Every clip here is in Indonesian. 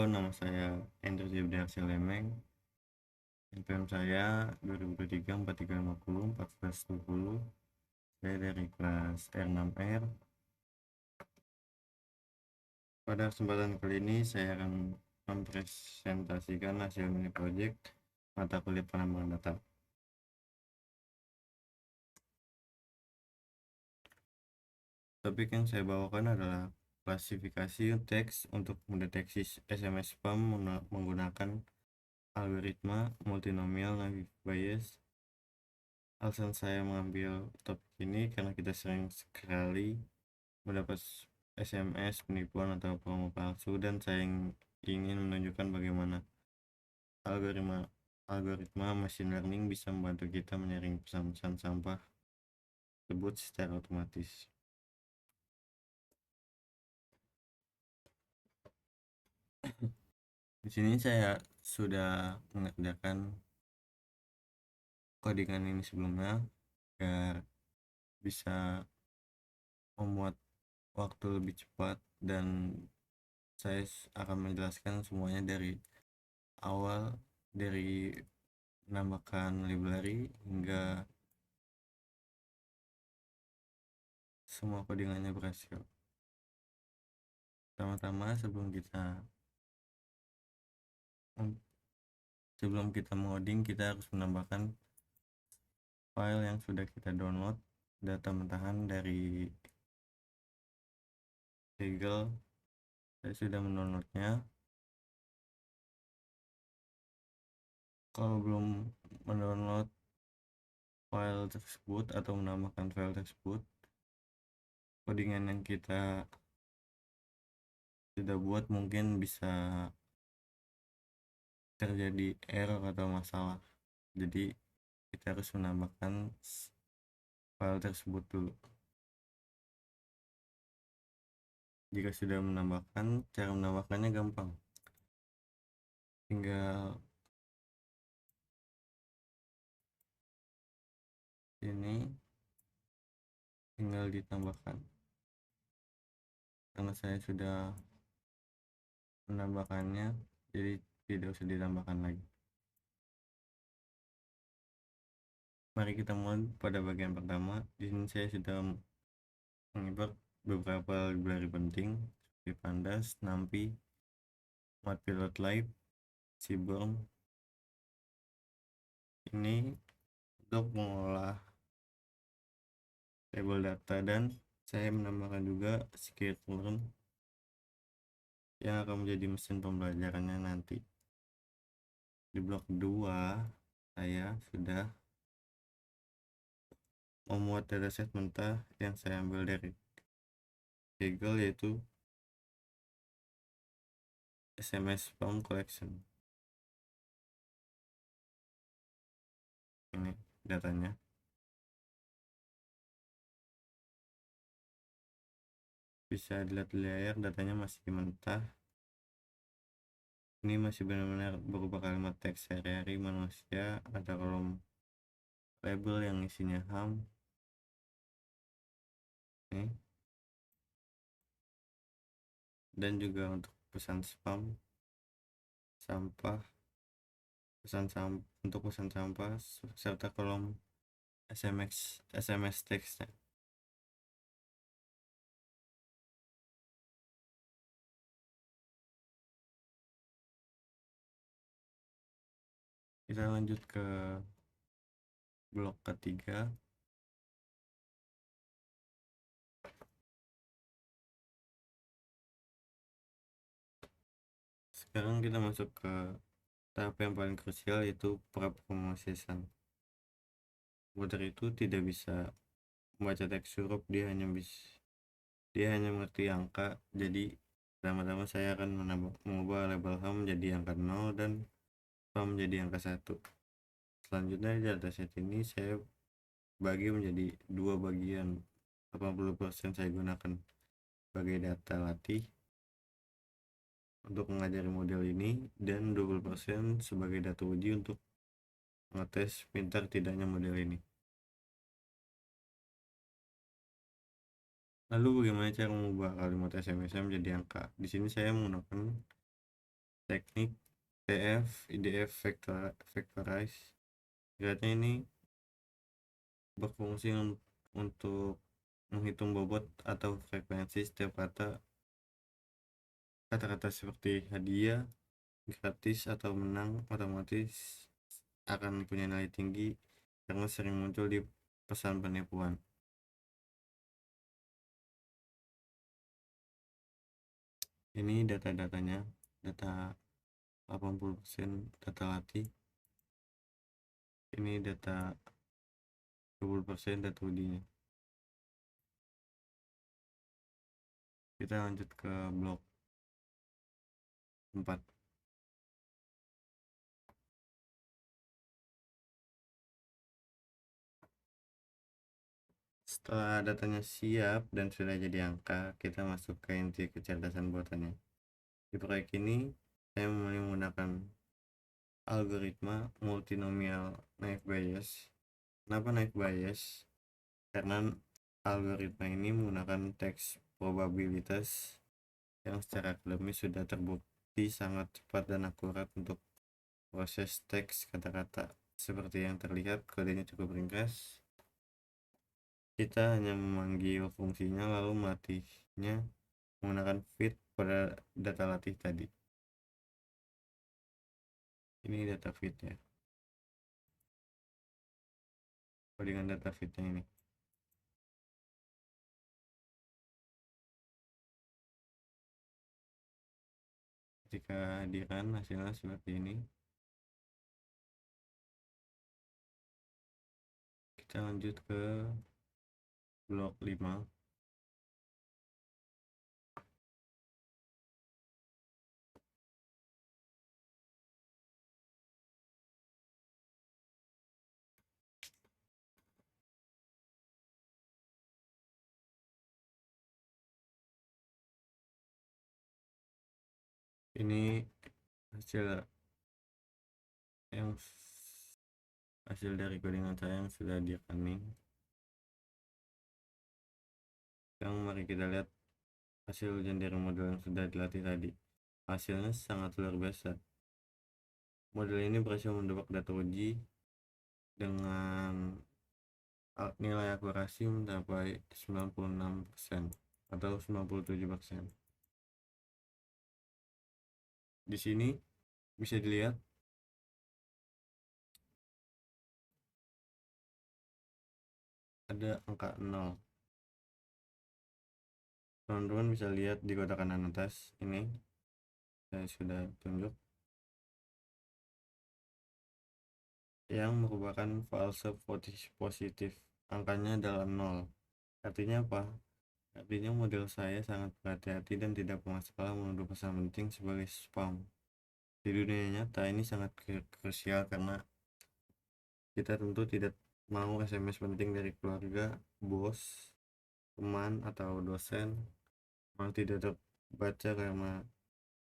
nama saya Hendro Jibriarsyah Lemeng. NPM saya 2023 4350 1420. Saya dari kelas R6R. Pada kesempatan kali ini saya akan mempresentasikan hasil mini project mata kuliah pengembangan data. Topik yang saya bawakan adalah klasifikasi teks untuk mendeteksi SMS spam menggunakan algoritma multinomial naive Bayes. Alasan saya mengambil topik ini karena kita sering sekali mendapat SMS penipuan atau promo palsu, dan saya ingin menunjukkan bagaimana algoritma machine learning bisa membantu kita menyaring pesan-pesan sampah tersebut secara otomatis. Di sini saya sudah mengerjakan codingan ini sebelumnya agar bisa membuat waktu lebih cepat, dan saya akan menjelaskan semuanya dari awal, dari menambahkan library hingga semua codingannya berhasil. Pertama-tama sebelum kita mengoding, kita harus menambahkan file yang sudah kita download, data mentahan dari Google. Saya sudah mendownloadnya. Kalau belum mendownload file tersebut atau menambahkan file tersebut, codingan yang kita sudah buat mungkin bisa terjadi error atau masalah. Jadi kita harus menambahkan file tersebut dulu. Jika sudah menambahkan, cara menambahkannya gampang. Tinggal ini, tinggal ditambahkan. Karena saya sudah menambahkannya, jadi tidak usah ditambahkan lagi. Mari kita mulai pada bagian pertama. Di sini saya sudah mengimport beberapa library penting seperti Pandas, NumPy, Matplotlib, Seaborn. Ini untuk mengolah tabel data, dan saya menambahkan juga scikit-learn yang akan menjadi mesin pembelajarannya nanti. Di blok 2 saya sudah memuat dataset mentah yang saya ambil dari Google, yaitu SMS spam collection. Ini datanya. Bisa dilihat di layar, datanya masih mentah. Ini masih benar-benar berupa kalimat teks sehari-hari manusia. Ada kolom label yang isinya ham. Nih. Dan juga untuk pesan spam, sampah, untuk pesan sampah, serta kolom SMS teksnya. Kita lanjut ke blok ketiga. Sekarang kita masuk ke tahap yang paling krusial, yaitu pra-promosisan. Komputer itu tidak bisa membaca teks huruf, dia hanya mengerti angka. Jadi pertama-tama saya akan mengubah label ham menjadi angka 0 dan spam menjadi angka 1. Selanjutnya di dataset ini saya bagi menjadi dua bagian. 80% saya gunakan sebagai data latih untuk mengajari model ini, dan 20% sebagai data uji untuk mengetes pintar tidaknya model ini. Lalu bagaimana cara mengubah kalimat SMS menjadi angka? Di sini saya menggunakan teknik TF, IDF, Vectorize. Guide-nya ini berfungsi untuk menghitung bobot atau frekuensi setiap kata-kata seperti hadiah, gratis, atau menang otomatis akan punya nilai tinggi karena sering muncul di pesan penipuan. Ini data-datanya, data 80% data latih. Ini data 20% data ujinya. Kita lanjut ke blok 4. Setelah datanya siap dan sudah jadi angka, kita masuk ke inti kecerdasan buatannya. Di proyek ini, saya mulai menggunakan algoritma multinomial naive Bayes. Kenapa naive Bayes? Karena algoritma ini menggunakan teks probabilitas yang secara akademis sudah terbukti sangat cepat dan akurat untuk proses teks kata-kata. Seperti yang terlihat, kodenya cukup ringkas. Kita hanya memanggil fungsinya lalu melatihnya menggunakan fit pada data latih tadi. Ini data fitnya. Dengan data fitnya ini. Ketika dirun hasilnya seperti ini. Kita lanjut ke blok 5. Ini hasil dari codingan saya yang sudah di running. Sekarang mari kita lihat hasil ujian dari model yang sudah dilatih tadi. Hasilnya sangat luar biasa. Model ini berhasil mendebak data uji dengan nilai akurasi mencapai 96% atau 97%. Di sini bisa dilihat ada angka 0. Teman-teman bisa lihat di kotak kanan atas ini saya sudah tunjuk yang merupakan false positif. Angkanya adalah 0. Artinya apa? Artinya model saya sangat berhati-hati dan tidak pernah salah menuduh pesan penting sebagai spam. Di dunia nyata ini sangat krusial karena kita tentu tidak mau SMS penting dari keluarga, bos, teman, atau dosen malah tidak terbaca karena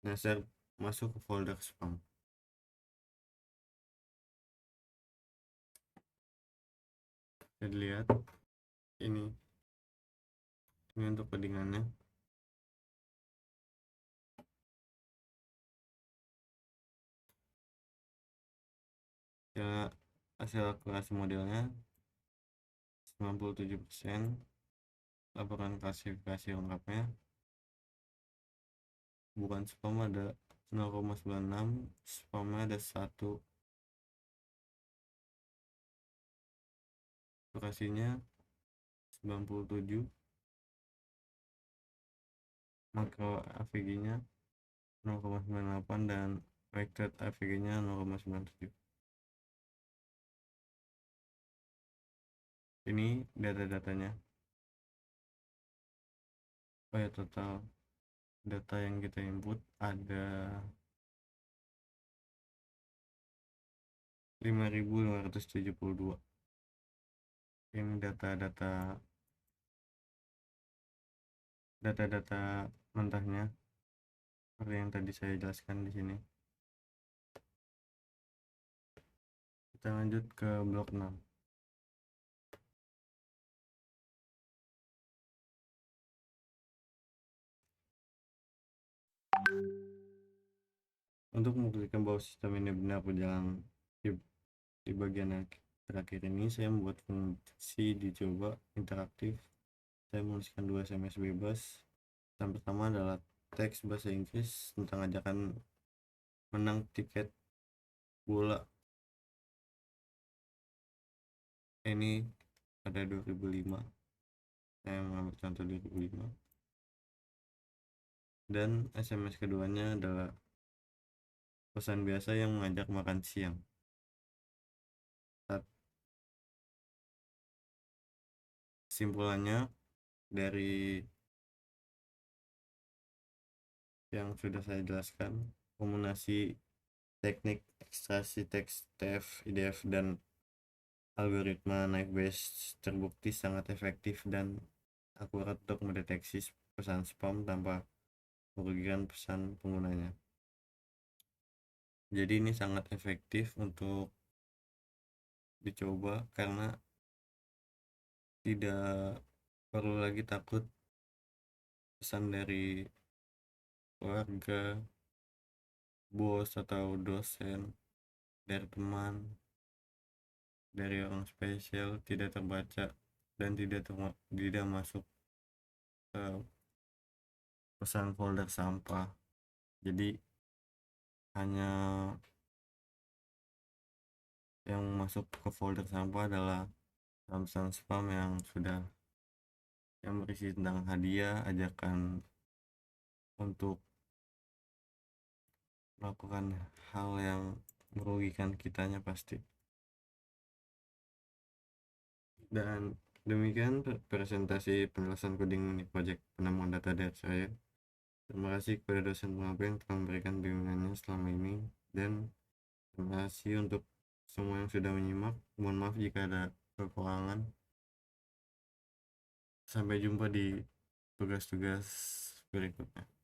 nyasar masuk ke folder spam. Jadi lihat ini untuk codingannya. Ya, hasil akurasi modelnya 97%. Laporan klasifikasi lengkapnya bukan spam ada 0,96, spamnya ada 1. Akurasinya 97, makro AVG nya 0,98 dan vector AVG nya 0,97. Ini data-datanya. Total data yang kita input ada 5.572. Ini data-data mentahnya seperti yang tadi saya jelaskan di sini. Kita lanjut ke blok 6. Untuk membuktikan bahwa sistem ini benar berjalan di, di bagian yang terakhir ini, saya membuat fungsi dicoba interaktif. Saya menuliskan 2 SMS bebas. Yang pertama adalah teks bahasa Inggris tentang ajakan menang tiket bola. Ini pada 2005, saya mengambil contoh 2005. Dan SMS keduanya adalah pesan biasa yang mengajak makan siang. Simpulannya dari yang sudah saya jelaskan, kombinasi teknik ekstraksi teks TF, IDF, dan algoritma Naive Bayes terbukti sangat efektif dan akurat untuk mendeteksi pesan spam tanpa merugikan pesan penggunanya. Jadi ini sangat efektif untuk dicoba karena tidak perlu lagi takut pesan dari keluarga, bos atau dosen, dari teman, dari orang spesial tidak terbaca dan tidak masuk ke pesan folder sampah. Jadi hanya yang masuk ke folder sampah adalah pesan spam yang berisi tentang hadiah, ajakan untuk melakukan hal yang merugikan kitanya pasti. Dan demikian presentasi penjelasan coding mini project penambahan data dari saya. Terima kasih kepada dosen pengampu yang telah memberikan bimbingannya selama ini, dan terima kasih untuk semua yang sudah menyimak. Mohon maaf jika ada kekurangan. Sampai jumpa di tugas-tugas berikutnya.